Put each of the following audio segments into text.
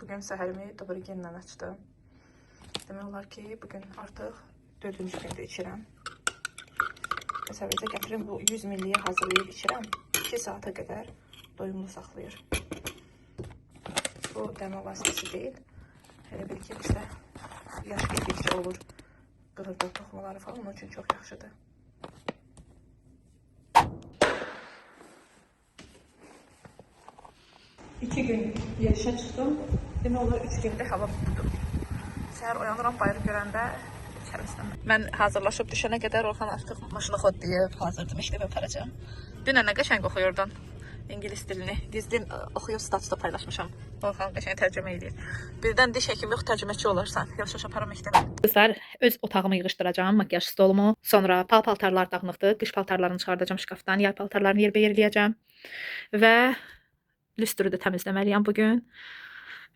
bugün səhərimi Dobrigenlə açdım. Demək olar ki, bugün artıq 4-cü gündür içirəm. Sadəcə gətirim, bu 100 milliyə hazırlayıb içirəm. 2 saata qədər doyumlu saxlayır. Bu dəmə vasitəsi deyil. Elə bil ki, bizdə yaş getdikcə olur. Qırıldı toxumaları falan, onun üçün çox yaxşıdır. 2 gün yarışa çıxdım. Demək olar 3 gündə hava tutdu. Səhər oyanıram, bayırı görəndə içərim istəmirəm. Mən hazırlaşıb düşənə qədər Orxan artıq maşını xodlayıb, hazırdım, işləmə aparacağım. Dünən nə qəşəng oxuyurdun İngilis dilini. Dizlin oxuyub statusda paylaşmışam. Orxan qəşəng tərcümə edir. Birdən diş həkimi yox, tərcüməçi olarsan. Yavaş-yavaş aparam məktəbə. Qızlar, öz otağımı yığışdıracağım, makyaj stolumu. Sonra paltarlar dağınıqdır. Qış paltarlarını çıxardacağım şkafdan, yay paltarlarını yerləyəcəm. Və lüstrü də təmizləməliyəm bugün.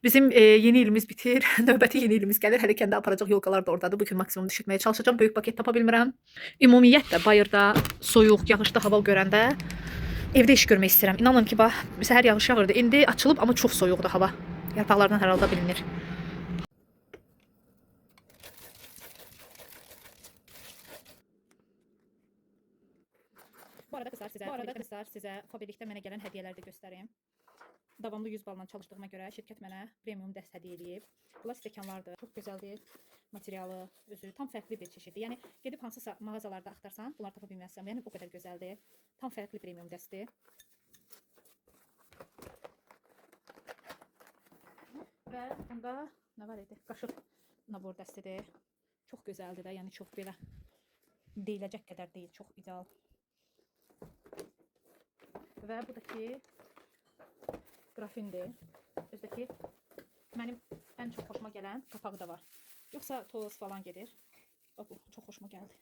Bizim yeni ilimiz bitir. Növbəti yeni ilimiz gəlir. Hələ kəndə aparacaq yolkalar da oradadır. Bugün maksimum düşürtməyə çalışacağım. Böyük paket tapa bilmirəm. Ümumiyyətlə bayırda soyuq, yağışlı hava görəndə evdə iş görmək istəyirəm. İnanın ki, bax, səhər yağış yağırdı. İndi açılıb, amma çox soyuqdur hava. Yarpaqlardan hər halda bilinir. Bu arada qızlar sizə Faberlikdə mənə gələn hədiyyələri də göstərim. Davamlı 100 balla çalışdığıma görə şirkət mənə premium dəst hədiyyə edib. Bunlar stəkanlardır. Çox gözəldir. Materialı, özü tam fərqli bir çeşiddir. Yəni gedib hansısa mağazalarda axtarsan, bunları tapa bilməzsən. Yəni o qədər gözəldir. Tam fərqli premium dəstdir. Və bunda nə var idi? Qaşıq nabor dəstidir. Çox gözəldir də. Yəni çox belə deyiləcək qədər deyil. Çox ideal. Və bu da ki grafindir. Özdəki mənim ən çox xoşuma gələn qapağı da var. Yoxsa toz falan gedir. Bax bu çox xoşuma gəldi.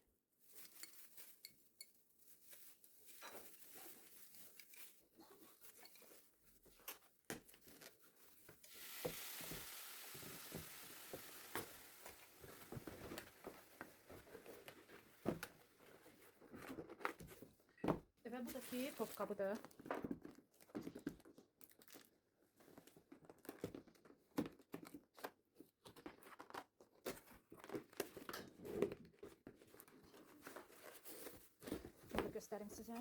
Və bu da ki top qabıdır. Bunu göstərim sizə.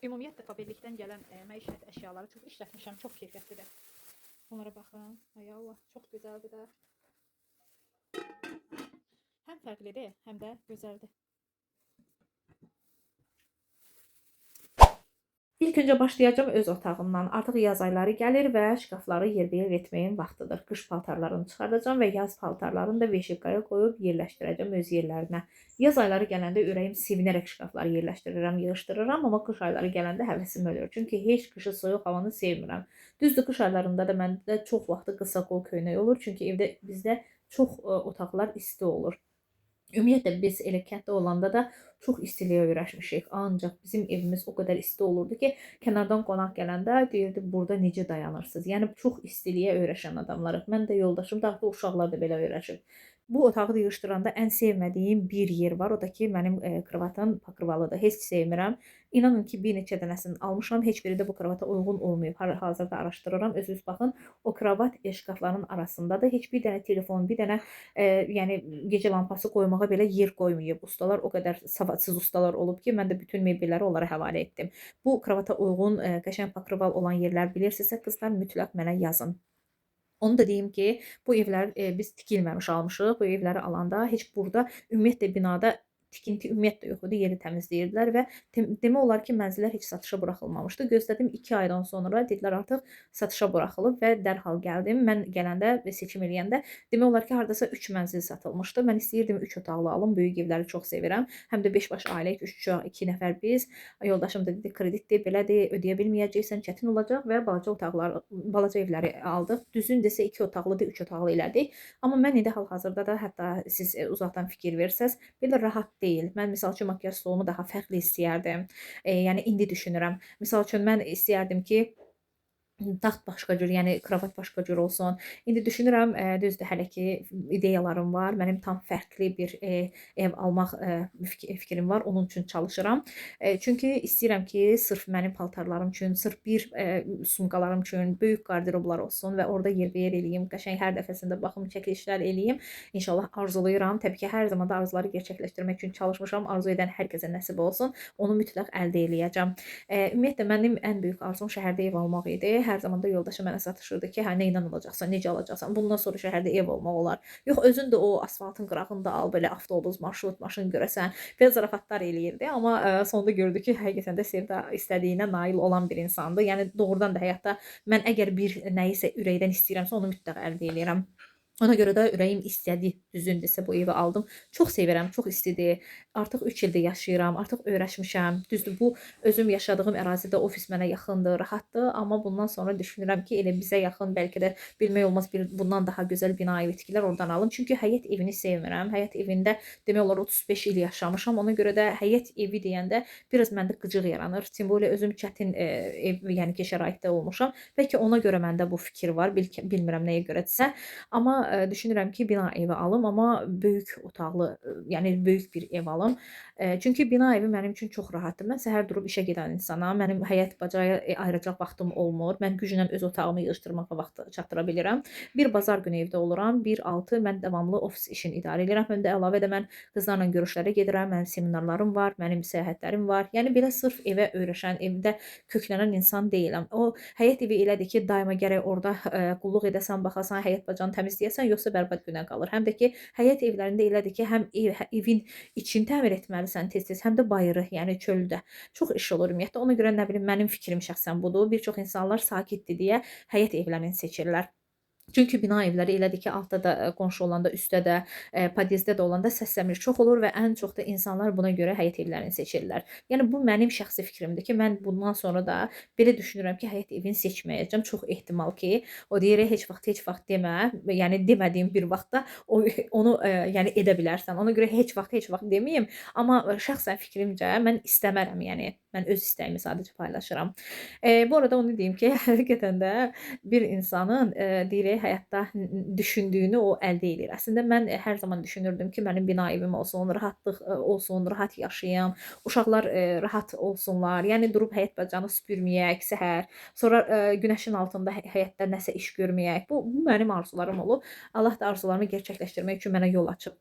Ümumiyyətlə Faberlikdən gələn məişət əşyaları çox işlətmişəm, çox keyfiyyətlidir. Bunlara baxın. Ay Allah, çox gözəldir də. Həm fərqlidir, həm də gözəldir. İlk öncə başlayacağım öz otağımdan. Artıq yaz ayları gəlir və şkafları yerbəyer etməyin vaxtıdır. Qış paltarlarını çıxardacağım və yaz paltarlarını da veşikaya qoyub yerləşdirəcəm öz yerlərinə. Yaz ayları gələndə ürəyim sevinərək şkafları yerləşdirirəm, yığışdırıram, amma qış ayları gələndə həvəsim ölür. Çünki heç qışı soyuq havanı sevmirəm. Düzdür, qış aylarında da məndə çox vaxtı qısa qol köynək olur, çünki evdə bizdə çox otaqlar isti olur. Ümumiyyətlə biz elə kənddə olanda da çox istiliyə öyrəşmişik. Ancaq bizim evimiz o qədər isti olurdu ki, kənardan qonaq gələndə deyirdi, burada necə dayanırsınız? Yəni çox istiliyə öyrəşən adamlarıq. Mən də yoldaşım da, artıq uşaqlar da belə öyrəşib. Bu otağı yığışdıranda ən sevmədiyim bir yer var. O da ki, mənim kravatım pakırvalıdır. Heç sevmirəm. İnanın ki, bir neçə dənəsini almışam. Heç biri də bu kravata uyğun olmayıb. Hazırda araşdırıram. Özünüz baxın. O kravat şkafların arasındadır. Heç bir dənə telefon, bir dənə yəni gecə lampası qoymağa belə yer qoymayıb. Ustalar o qədər savadsız ustalar olub ki, mən də bütün mebelləri onlara həvalə etdim. Bu kravata uyğun qəşəng pakırval olan yerlər bilirsinizsə, qızlar mütləq mənə yazın. Onu da deyim ki, bu evlər biz tikilməmiş almışıq. Bu evləri alanda heç burada ümumiyyətlə binada tikinti ümumiyyətlə yox idi, yeri təmizləyirdilər və demək olar ki, mənzillər heç satışa buraxılmamışdı. Gözlədim 2 aydan sonra dedilər artıq satışa buraxılıb və dərhal gəldim. Mən gələndə və seçim eləyəndə demək olar ki, hardasa 3 mənzil satılmışdı. Mən istəyirdim 3 otaqlı alım, böyük evləri çox sevirəm. Həm də 5 baş ailəyik, 3 uşaq, 2 nəfər biz. Yoldaşım da dedi, kreditdir, belədir, ödəyə bilməyəcəksən, çətin olacaq və balaca evləri aldıq. Düzün desə 2 otaqlıdır, 3 otaqlı elədik. Amma mən indi hal-hazırda da hətta siz uzaqdan fikir versəz, belə rahat deyil. Mən misal üçün makyaj stolumu daha fərqli istəyərdim. Yəni indi düşünürəm. Misal üçün mən istəyərdim ki, taxt başqa cür, yəni kravat başqa cür olsun. İndi düşünürəm, düzdür, hələ ki ideyalarım var. Mənim tam fərqli bir ev almaq fikrim var. Onun üçün çalışıram. Çünki istəyirəm ki, sırf mənim paltarlarım üçün, sırf bir sumkalarım üçün böyük qarderoblar olsun və orada yerbəyer eləyim. Qəşəng hər dəfəsində baxım, çəkilişlər eləyim. İnşallah arzulayıram. Təbii ki, hər zaman da arzuları gerçəkləşdirmək üçün çalışmışam. Arzu edən hər kəsə nəsib olsun. Onu mütləq əldə eləyəcəm. Ümumiyyətlə mənim ən böyük arzum şəhərdə ev almaq idi. Hər zaman da yoldaşım mənə satışırdı ki, hə nə ilə alacaqsan, necə alacaqsan? Bundan sonra şəhərdə ev olmaq olar. Yox, özün də o asfaltın qırağında al, belə avtobus, marşrut, maşın görəsən. Belə zarafatlar eləyirdi, amma sonda gördü ki, həqiqətən də Sevda istədiyinə nail olan bir insandır. Yəni doğrudan da həyatda mən əgər bir nəyisə ürəkdən istəyirəmsə, onu mütləq əldə eləyirəm. Ona görə də ürəyim istədi, düzündürsə bu evi aldım. Çox sevirəm, çox istidir. Artıq 3 ildir yaşayıram, artıq öyrəşmişəm. Düzdür, bu özüm yaşadığım ərazidə ofis mənə yaxındır, rahatdır, amma bundan sonra düşünürəm ki, elə bizə yaxın, bəlkə də bilmək olmaz bir bundan daha gözəl bina ev tikilər oradan alım. Çünki həyət evini sevmirəm. Həyət evində demək olar 35 il yaşamışam. Ona görə də həyət evi deyəndə biraz məndə qıcıq yaranır. Timbole özüm çətin ev, yəni ki, şəraitdə olmuşam. Bəlkə ona görə məndə bu fikir var, bilmirəm nəyə görədirsə. Amma düşünürəm ki, bina evi alım, amma böyük otaqlı, yəni böyük bir ev alım. Çünki bina evi mənim üçün çox rahatdır. Mən səhər durub işə gedən insanam. Mənim həyət bacaya ayıracaq vaxtım olmur. Mən güclə öz otağımı yığışdırmağa vaxt çatdıra bilirəm. Bir bazar günü evdə oluram, 1-6 mən davamlı ofis işini idarə edirəm. Həm də əlavə də mən qızlarla görüşlərə gedirəm. Mənim seminarlarım var, mənim səyahətlərim var. Yəni belə sırf evə öyrəşən, evdə köklənən insan deyiləm. O həyət evi elədir ki, daima gərək orada qulluq edəsən, baxasan, həyət bacanı təmizləyəsən, yoxsa bərbad günə qalır. Həm də ki, həyət evlərində elədir ki, həm evin içini təmir etməlisən tez-tez, həm də bayırı, yəni çöldə. Çox iş olur ümumiyyətlə. Ona görə nə bilim, mənim fikrim şəxsən budur. Bir çox insanlar sakitdir deyə həyət evlərini seçirlər. Çünki bina evləri elədir ki, altda da qonşu olanda, üstdə də, podyezdə də olanda səs-səmir çox olur və ən çox da insanlar buna görə həyət evlərini seçirlər. Yəni bu mənim şəxsi fikrimdir ki, mən bundan sonra da belə düşünürəm ki, həyət evini seçməyəcəm. Çox ehtimal ki, o deyir heç vaxt demə, yəni demədiyim bir vaxtda onu yəni edə bilərsən. Ona görə heç vaxt deməyim, amma şəxsən fikrimcə mən istəmərəm, yəni mən öz istəyimi sadəcə paylaşıram. Bu arada onu deyim ki, həqiqətən də bir insanın deyir həyatda düşündüyünü o əldə eləyir. Əslində mən hər zaman düşünürdüm ki, mənim bina evim olsun, rahatlıq olsun, rahat yaşayım, uşaqlar rahat olsunlar. Yəni durub həyət bacanı süpürməyək səhər, sonra günəşin altında həyətdə nəsə iş görməyək. Bu mənim arzularım olub. Allah da arzularımı gerçəkləşdirmək üçün mənə yol açıb.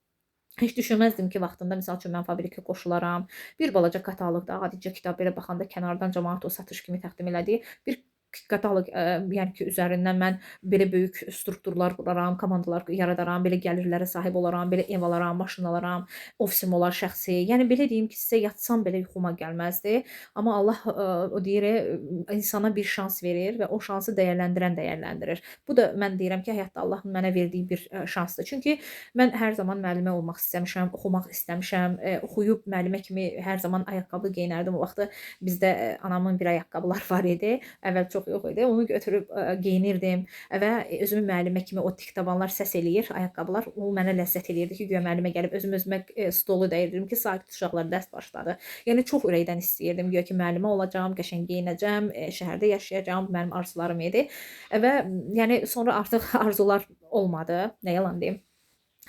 Heç düşünməzdim ki, vaxtında misal üçün mən fabrikə qoşularam. Bir balaca kataloqda adicə kitab belə baxanda kənardan cəmaət o satış kimi təqdim elədiyi bir kataloq, yəni ki, üzərindən mən belə böyük strukturlar quraram, komandalar yaradaram, belə gəlirlərə sahib olaram, belə ev alaram, maşın alaram, ofisim olar şəxsi. Yəni belə deyim ki, sizə yatsam belə yuxuma gəlməzdi. Amma Allah o deyir, insana bir şans verir və o şansı dəyərləndirən dəyərləndirir. Bu da mən deyirəm ki, həyatda Allahın mənə verdiyi bir şansdır. Çünki mən hər zaman müəllimə olmaq istəmişəm, oxumaq istəmişəm. Oxuyub müəllimə kimi hər zaman ayaqqabı geyinərdim. O vaxtı bizdə anamın bir ayaqqabılar var idi. Əvvəl çox yox idi. Onu götürüb geyinirdim və özümü müəllimə kimi o tik tabanlar səs eləyir, ayaqqabılar. O mənə ləzzət eləyirdi ki, guya müəllimə gəlib özümə stolu dəyirdim ki, sakit uşaqlar dərs başladı. Yəni çox ürəkdən istəyirdim guya ki, müəllimə olacağam, qəşəng geyinəcəm, şəhərdə yaşayacağam, bu mənim arzularım idi. Və yəni sonra artıq arzular olmadı, nə yalan deyim.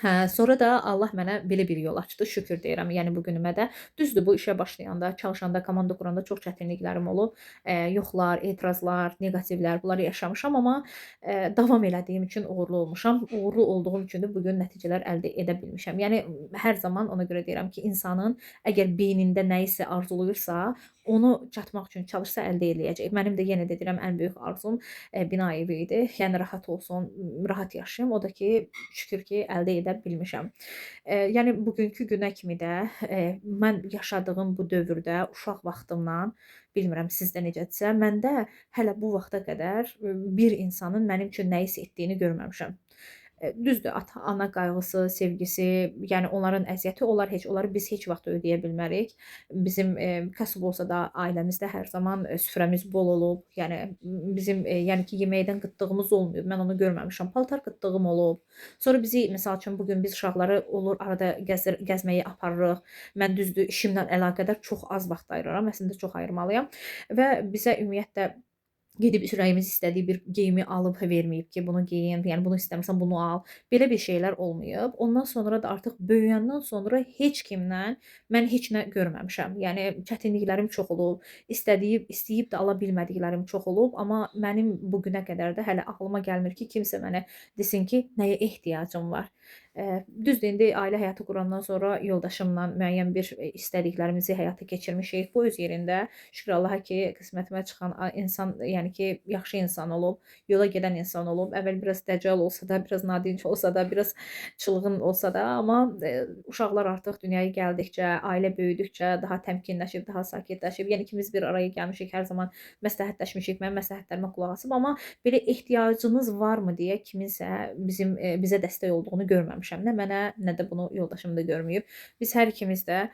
Hə, sonra da Allah mənə belə bir yol açdı, şükür deyirəm. Yəni bu günümə də. Düzdür, bu işə başlayanda, çalışanda, komanda quranda çox çətinliklərim olub. Yoxlar, etirazlar, neqativlər, bunları yaşamışam, amma davam elədiyim üçün uğurlu olmuşam. Uğurlu olduğum üçün də bu gün nəticələr əldə edə bilmişəm. Yəni hər zaman ona görə deyirəm ki, insanın əgər beynində nə isə arzuluyursa, onu çatmaq üçün çalışsa əldə eləyəcək. Mənim də yenə də deyirəm ən böyük arzum bina evi idi. Yəni rahat olsun, rahat yaşayım. O da ki, şükür ki, əldə edə bilmişəm. Yəni bugünkü günə kimi də mən yaşadığım bu dövrdə uşaq vaxtımdan, bilmirəm sizdə necədirsə, məndə hələ bu vaxta qədər bir insanın mənim üçün nə hiss etdiyini görməmişəm. Düzdür, ata-ana qayğısı, sevgisi, yəni onların əziyyəti, onları biz heç vaxt ödəyə bilmərik. Bizim kasıb olsa da ailəmizdə hər zaman süfrəmiz bol olub. Yəni bizim yəni ki, yeməkdən qıtlığımız olmayıb. Mən onu görməmişəm. Paltar qıtlığım olub. Sonra bizi məsəl üçün bu gün biz uşaqları olur arada gəzməyə aparırıq. Mən düzdür, işimlə əlaqədar çox az vaxt ayırıram. Əslində çox ayırmalıyam və bizə ümumiyyətlə gedib ürəyimiz istədiyi bir geyimi alıb verməyib ki, bunu geyin, yəni bunu istəmirsən bunu al. Belə bir şeylər olmayıb. Ondan sonra da artıq böyüyəndən sonra heç kimdən mən heç nə görməmişəm. Yəni çətinliklərim çox olub, istəyib də ala bilmədiklərim çox olub, amma mənim bu günə qədər də hələ ağlıma gəlmir ki, kimsə mənə desin ki, nəyə ehtiyacım var. Düzdür, indi ailə həyatı qurandan sonra yoldaşımla müəyyən bir istədiklərimizi həyata keçirmişik. Bu öz yerində şükür Allaha ki, qismətimə çıxan insan, yəni ki, yaxşı insan olub, yola gedən insan olub. Əvvəl biraz dəcəl olsa da, biraz nadinc olsa da, biraz çılğın olsa da, amma uşaqlar artıq dünyaya gəldikcə, ailə böyüdükcə daha təmkinləşib, daha sakitləşib. Yəni ikimiz bir araya gəlmişik, hər zaman məsləhətləşmişik. Mənim məsləhətlərimə qulaq asıb, amma belə ehtiyacınız varmı deyə kiminsə bizə dəstək olduğunu görməmişəm. Nə mənə, nə də bunu yoldaşım da görməyib. Biz hər ikimiz də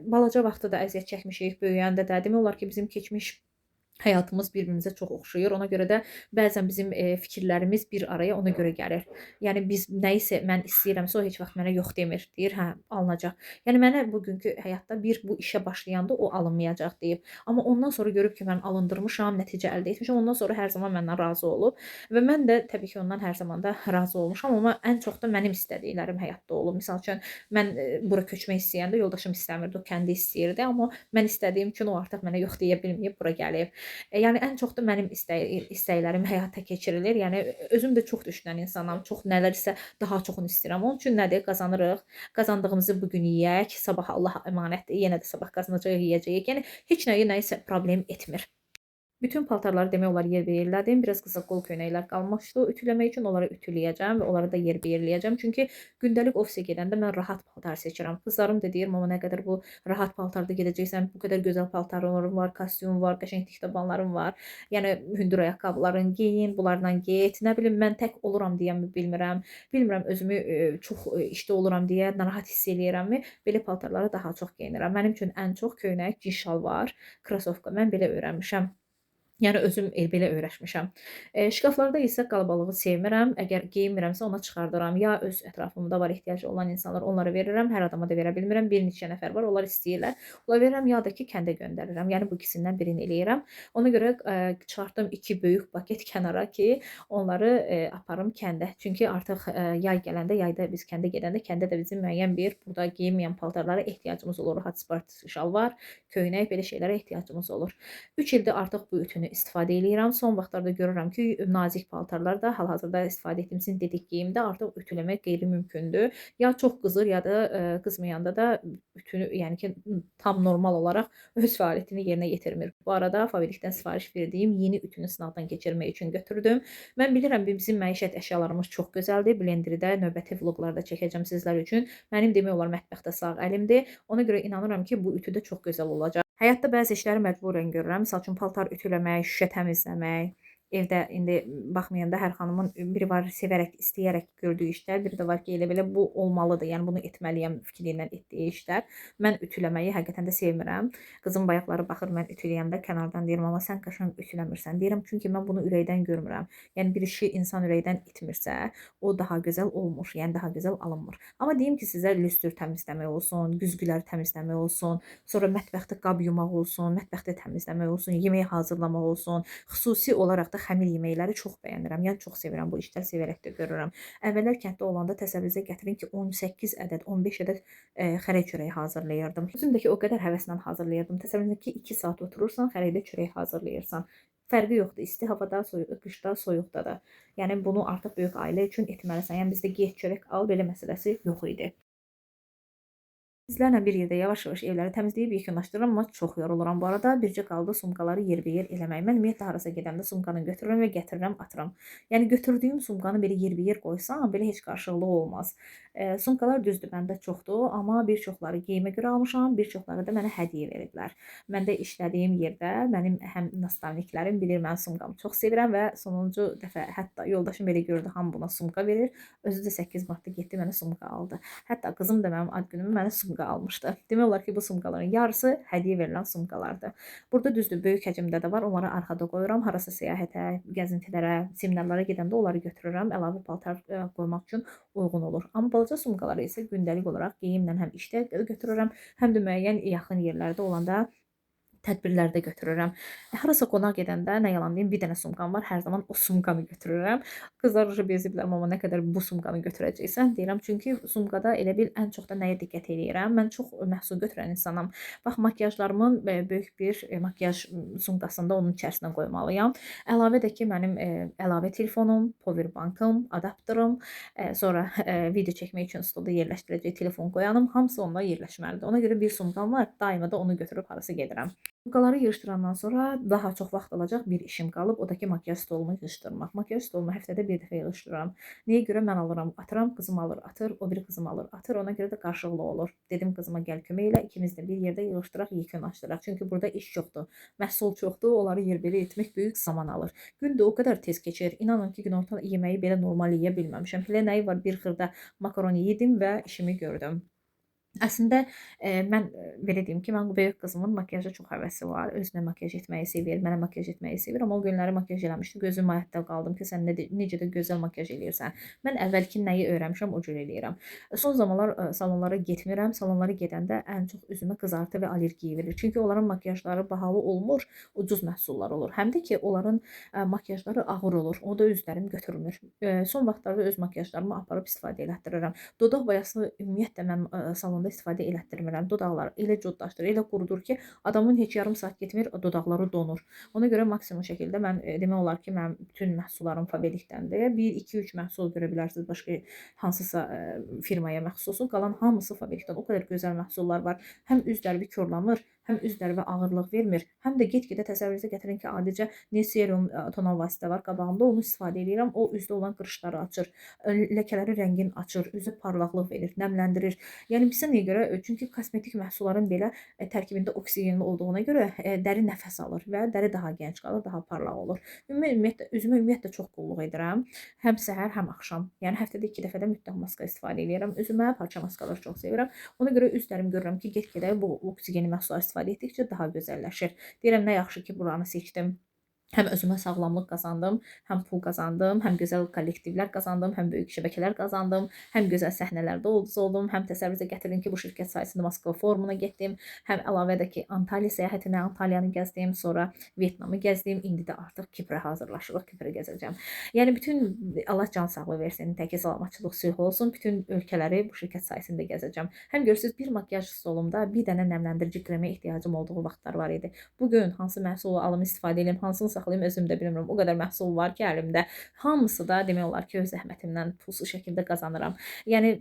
balaca vaxtda da əziyyət çəkmişik, böyüyəndə də. Demək olar ki, bizim keçmiş həyatımız bir-birimizə çox oxşayır. Ona görə də bəzən bizim fikirlərimiz bir araya ona görə gəlir. Yəni biz nəyisə mən istəyirəmsə o heç vaxt mənə yox demir. Deyir, hə, alınacaq. Yəni mənə bugünkü həyatda bu işə başlayanda o alınmayacaq deyib. Amma ondan sonra görüb ki, mən alındırmışam, nəticə əldə etmişəm. Ondan sonra hər zaman məndən razı olub və mən də təbii ki, ondan hər zaman da razı olmuşam, amma ən çox da mənim istədiklərim həyatda olub. Məsəl üçün mən bura köçmək istəyəndə yoldaşım istəmirdi, o kəndi istəyirdi, amma mən istədiyim üçün o artıq mənə yox deyə bilməyib, bura gəlib. Yəni ən çox da mənim istəklərim həyata keçirilir. Yəni özüm də çox düşünən insanam. Çox nələrsə daha çoxunu istəyirəm. Onun üçün nədir? Qazanırıq. Qazandığımızı bu gün yeyək, sabah Allah əmanətdir. Yenə də sabah qazanacağıq, yeyəcəyik. Yəni heç nəyisə problem etmir. Bütün paltarları demək olar yerbəyerlədim. Biraz qısa qol köynəklər qalmışdı. Ütüləmək üçün onları ütüləyəcəm və onları da yerbəyerləyəcəm. Çünki gündəlik ofisə gedəndə mən rahat paltar seçirəm. Qızlarım da deyir, mama nə qədər bu rahat paltarda gedəcəksən, bu qədər gözəl paltarların var, kostyum var, qəşəng tikdabanların var. Yəni hündür ayaqqabıların geyin, bunlarla get. Nə bilim mən tək oluram deyəmi bilmirəm. Bilmirəm özümü çox işdə oluram deyə narahat hiss eləyirəmmi? Belə paltarları daha çox geyinirəm. Mənim üçün ən çox köynək, cin şalvar, krasovka. Mən belə öyrənmişəm. Yəni özüm belə öyrəşmişəm. Şkaflarda isə qalabalığı sevmirəm. Əgər geyinmirəmsə ona çıxardıram. Ya öz ətrafımda var ehtiyacı olan insanlar, onlara verirəm. Hər adama da verə bilmirəm. Bir neçə nəfər var, onlar istəyirlər. Onlara verirəm ya da ki, kəndə göndərirəm. Yəni bu ikisindən birini eləyirəm. Ona görə çıxartdım 2 böyük paket kənara ki, onları aparım kəndə. Çünki artıq yay gələndə, yayda biz kəndə gedəndə, kəndə də bizim müəyyən bir burada geyinməyən paltarlara ehtiyacımız olur. Hot sport şalvar, köynək, belə şeylərə ehtiyacımız olur. 3 ildir artıq bu ütünü istifadə eləyirəm. Son vaxtlarda görürəm ki, nazik paltarlar da hal-hazırda istifadə etdiyim dedik geyimdə artıq ütüləmək qeyri-mümkündür. Ya çox qızır, ya da qızmayanda da ütünü, yəni ki, tam normal olaraq öz fəaliyyətini yerinə yetirmir. Bu arada Fabrikdən sifariş verdiyim yeni ütünü sınaqdan keçirmək üçün götürdüm. Mən bilirəm bizim məişət əşyalarımız çox gözəldir. Blenderi də növbəti vloqlarda çəkəcəm sizlər üçün. Mənim demək olar mətbəxdə sağ əlimdir. Ona görə inanıram ki, bu ütü də çox gözəl olacaq. Həyatda bəzi işləri məcburən görürəm. Məsəl üçün paltar ütüləmək, şüşə təmizləmək. Evdə indi baxmayanda hər xanımın biri var sevərək, istəyərək gördüyü işlər, biri də var ki, elə belə bu olmalıdır. Yəni bunu etməliyəm fikri ilə etdiyi işlər. Mən ütüləməyi həqiqətən də sevmirəm. Qızım bayaqları baxır mən ütüləyəndə kənardan deyir, mama sən qəşəng ütüləmirsən. Deyirəm çünki mən bunu ürəkdən görmürəm. Yəni bir işi insan ürəkdən etmirsə, o daha gözəl olmur, yəni daha gözəl alınmır. Amma deyim ki, sizə lüstr təmizləmək olsun, güzgülər təmizləmək olsun, sonra mətbəxdə qab yumaq olsun, mətbəxdə təmizləmək olsun, yemək hazırlamaq olsun. Xüsusi olaraq da xəmir yeməkləri çox bəyənirəm. Yəni çox sevirəm bu işləri, sevərək də görürəm. Əvvəllər kənddə olanda təsəvvürünüzə gətirin ki, 18 ədəd, 15 ədəd xərək çörəyi hazırlayırdım. Özüm də ki, o qədər həvəslə hazırlayırdım. Təsəvvürünüzə ki, 2 saat oturursan, xərəkdə çörək hazırlayırsan. Fərqi yoxdur. İsti havada, qışda, soyuqda da. Yəni bunu artıq böyük ailə üçün etməlisən. Yəni bizdə get çörək al belə məsələsi yox idi. Sizlərlə bir yerdə yavaş-yavaş evləri təmizləyib yekunlaşdırıram, amma çox yoruluram bu arada. Bircə qaldı sumkaları yerbəyer eləmək. Mən ümumiyyətlə harasa gedəndə sumkanı götürürəm və gətirirəm, atıram. Yəni götürdüyüm sumkanı belə yerbəyer qoysam, belə heç qarşılığı olmaz. Sumkalar düzdür, məndə çoxdur, amma bir çoxları geyimə görə almışam, bir çoxları da mənə hədiyyə veriblər. Məndə işlədiyim yerdə mənim həm nastavniklərim bilir, mən sumkamı çox sevirəm və sonuncu dəfə hətta yoldaşım belə gördü, hamı buna sumka verir. Özü də 8 martda getdi, mənə sumka aldı. Hətta qızım da mənim ad günümü mənə sumka almışdı. Demək olar ki, bu sumkaların yarısı hədiyyə verilən sumkalardır. Burada düzdür, böyük həcmdə də var. Onları arxada qoyuram. Harasa səyahətə, gəzintilərə, seminarlara gedəndə onları götürürəm. Əlavə paltar qoymaq üçün uyğun olur. Amma balaca sumkaları isə gündəlik olaraq geyimlə həm işdə götürürəm, həm də müəyyən yaxın yerlərdə olanda tədbirlərdə götürürəm. Harasa qonaq gedəndə nə yalan deyim, bir dənə sumkam var. Hər zaman o sumkanı götürürəm. Qızlar beziblər, amma nə qədər bu sumkanı götürəcəksən? Deyirəm, çünki sumkada elə bil ən çox da nəyə diqqət edirəm? Mən çox məhsul götürən insanam. Bax, makyajlarımın böyük bir makyaj sumkasında onun içərisinə qoymalıyam. Əlavə də ki, mənim əlavə telefonum, powerbankım, adapterim, sonra video çəkmək üçün stolda yerləşdirəcək telefon qoyanım, hamısı onda yerləşməlidir. Ona görə bir sumkam var, daima da onu götürüb harasa gedirəm. Sumkaları yığışdırandan sonra daha çox vaxt alacaq bir işim qalıb, o da ki, makyaj stolumu yığışdırmaq. Makyaj stolumu həftədə bir dəfə yığışdırıram. Nəyə görə mən alıram, atıram, qızım alır, atır, o biri qızım alır, atır. Ona görə də qarşılıqlı olur. Dedim qızıma gəl kömək elə, ikimiz də bir yerdə yığışdıraq, yekunlaşdıraq. Çünki burada iş çoxdur, məhsul çoxdur, onları yerbələ etmək böyük zaman alır. Gün də o qədər tez keçir. İnanın ki, günorta yeməyi belə normal yeyə bilməmişəm. Hələ nəyi var, bir xırda makaroni yedim və işimi gördüm. Əslində mən belə deyim ki, mən böyük qızımın makyaja çox həvəsi var. Özünə makyaj etməyi sevir, mənə makyaj etməyi sevir. Amma o günləri makyaj eləmişdi. Gözüm ayətdə qaldım ki, sən necə də gözəl makyaj eləyirsən. Mən əvvəlki nəyi öyrənmişəm, o cür eləyirəm. Son zamanlar salonlara getmirəm. Salonlara gedəndə ən çox üzümə qızartı və allergiya verir. Çünki onların makyajları bahalı olmur, ucuz məhsullar olur. Həm də ki, onların makyajları ağır olur. O da üzlərim götürmür. Son vaxtlarda öz makyajlarımı aparıb istifadə elətdirirəm. Dodaq boyasını ümumiyyətlə mən salonda istifadə elətdirmirəm. Dodaqlar elə codlaşdır, elə qurudur ki, adamın heç yarım saat getmir, dodaqları donur. Ona görə maksimum şəkildə mən demək olar ki, mənim bütün məhsullarım Faberlicdəndir. 1, 2, 3 məhsul görə bilərsiniz, başqa hansısa firmaya məxsusun. Qalan hamısı Faberlicdən. O qədər gözəl məhsullar var. Həm üzlərimi korlamır, həm üzlərimə ağırlıq vermir, həm də get-gedə təsəvvürünüzə gətirin ki, adicə serum tonal vasitə var qabağımda, onu istifadə edirəm. O üzdə olan qırışları açır, ləkələri rəngin açır, üzə parlaqlıq verir, nəmləndirir. Yəni bizə nəyə görə? Çünki kosmetik məhsulların belə tərkibində oksigenli olduğuna görə dəri nəfəs alır və dəri daha gənc qalır, daha parlaq olur. Ümumiyyətlə üzümə ümumiyyətlə çox qulluq edirəm. Həm səhər, həm axşam. Yəni həftədə 2 dəfə də mütləq maska istifadə edirəm. Üzümə parça maskaları çox sevirəm. Ona görə üzlərimi görürəm ki, get-gedə bu oksigenli məhsullar istifadə etdikcə daha gözəlləşir. Deyirəm, nə yaxşı ki, buranı seçdim. Həm özümə sağlamlıq qazandım, həm pul qazandım, həm gözəl kollektivlər qazandım, həm böyük şəbəkələr qazandım, həm gözəl səhnələrdə oldum, həm təsəvvürünüzə gətirin ki, bu şirkət sayəsində Moskva forumuna getdim, həm əlavə də ki, Antalya səyahətinə, Antalyanı gəzdim, sonra Vyetnamı gəzdim, indi də artıq Kiprə hazırlaşırıq, Kiprə gəzəcəm. Yəni bütün Allah can sağlığı versin, təki salamatçılıq sülh olsun, bütün ölkələri bu şirkət sayəsində gəzəcəm. Həm görürsüz, bir makyaj stolumda bir dənə nəmləndirici kremə ehtiyacım olduğu vaxtlar var idi. Bugün hansı məhsulu alım istifadə edim, hansını saxlayım özüm də bilmirəm. O qədər məhsul var ki, əlimdə. Hamısı da demək olar ki, öz zəhmətimdən pulsuz şəkildə qazanıram. Yəni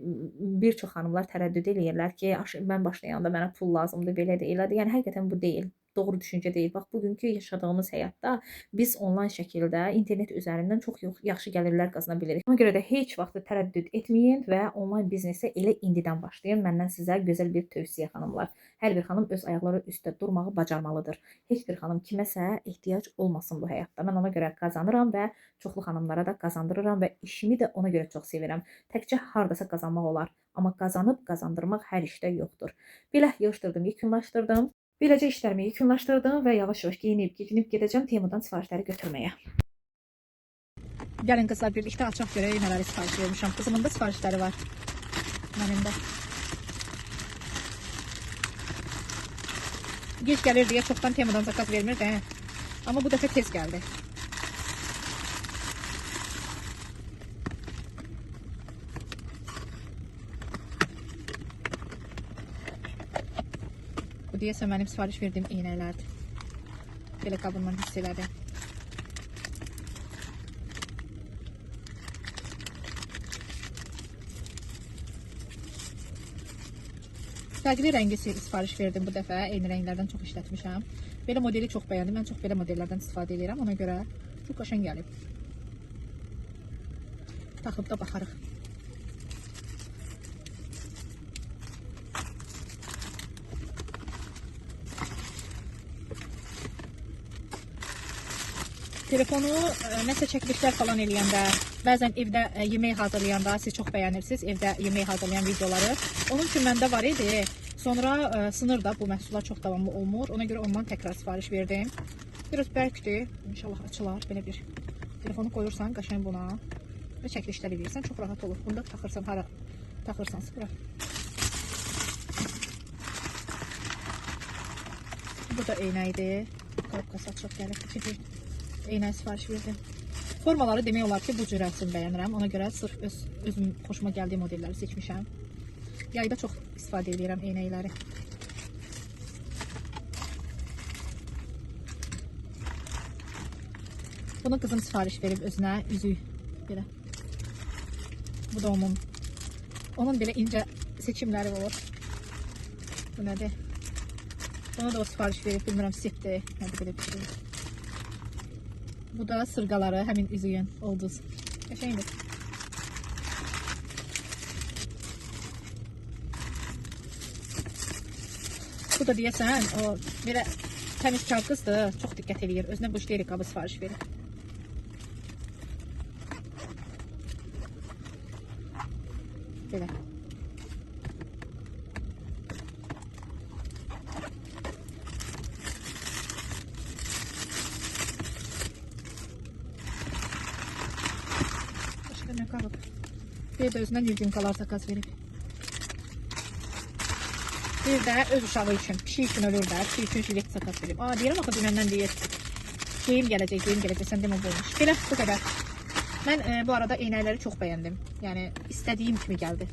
bir çox xanımlar tərəddüd eləyirlər ki, mən başlayanda mənə pul lazımdır, belədir, elədir. Yəni həqiqətən bu deyil. Doğru düşüncə deyil. Bax, bugünkü yaşadığımız həyatda biz onlayn şəkildə internet üzərindən çox yaxşı gəlirlər qazana bilirik. Ona görə də heç vaxt tərəddüd etməyin və onlayn biznesə elə indidən başlayın. Məndən sizə gözəl bir tövsiyə, xanımlar. Hər bir xanım öz ayaqları üstə durmağı bacarmalıdır. Heç bir xanım kiməsə ehtiyac olmasın bu həyatda. Mən ona görə qazanıram və çoxlu xanımlara da qazandırıram və işimi də ona görə çox sevirəm. Təkcə hardasa qazanmaq olar, amma qazanıb qazandırmaq hər işdə yoxdur. Belə yığışdırdım, yekunlaşdırdım. Beləcə işlərimi yekunlaşdırdım və yavaş-yavaş geyinib gedəcəm Temudan sifarişləri götürməyə. Gəlin qızlar, birlikdə açaq görək nələri sifariş vermişəm. Qızımın da sifarişləri var. Mənim də. Geç gəlir deyə çoxdan Temudan zakaz vermirdi. Amma bu dəfə tez gəldi. Bu deyəsə mənim sifariş verdiyim iynələrdir. Belə qabından hiss elədim. Fərqli rəngi sifariş verdim bu dəfə. Eyni rənglərdən çox işlətmişəm. Belə modeli çox bəyəndim. Mən çox belə modellərdən istifadə edirəm. Ona görə çox qəşəng gəlib. Taxıb da baxarıq. Telefonu nəsə çəkilişlər falan eləyəndə, bəzən evdə yemək hazırlayanda siz çox bəyənirsiniz, evdə yemək hazırlayan videoları. Onun üçün məndə var idi. Sonra sınır da bu məhsullar çox davamlı olmur. Ona görə ondan təkrar sifariş verdim. Biraz bərkdir. İnşallah açılar. Belə bir telefonu qoyursan qəşəng buna və çəkilişlər edirsən. Çox rahat olur. Bunda taxırsan, hara taxırsanız bura. Bu da eynəkdir. Qapqası açıq gəlib. İki eynək sifariş verdim. Formaları demək olar ki, bu cürəsini bəyənirəm. Ona görə sırf özüm xoşuma gəldiyi modelləri seçmişəm. Yayda çox istifadə edirəm eynəkləri. Bunu qızım sifariş verib özünə üzük belə. Bu da onun belə incə seçimləri olur. Bu nədir? Ona da o sifariş verib, bilmirəm setdir, nədir belə bir şey. Bu da sırğaları, həmin üzüyün ulduz. Qəşəngdir. Bu da deyəsən, o belə təmizkar qızdır, çox diqqət edir. Özünə bu işləri qabı sifariş verir. Belə. Başqa nə qalıb? Bir də özünə yumkalar zakaz verib. Bir də öz uşağı üçün, pişik üçün ölür də, pişik üçün jilet zakaz verib. Deyirəm axı dünəndən deyir. Geyim gələcək, sən demə bulmuş. Belə, bu qədər. Mən bu arada eynəkləri çox bəyəndim. Yəni, istədiyim kimi gəldi.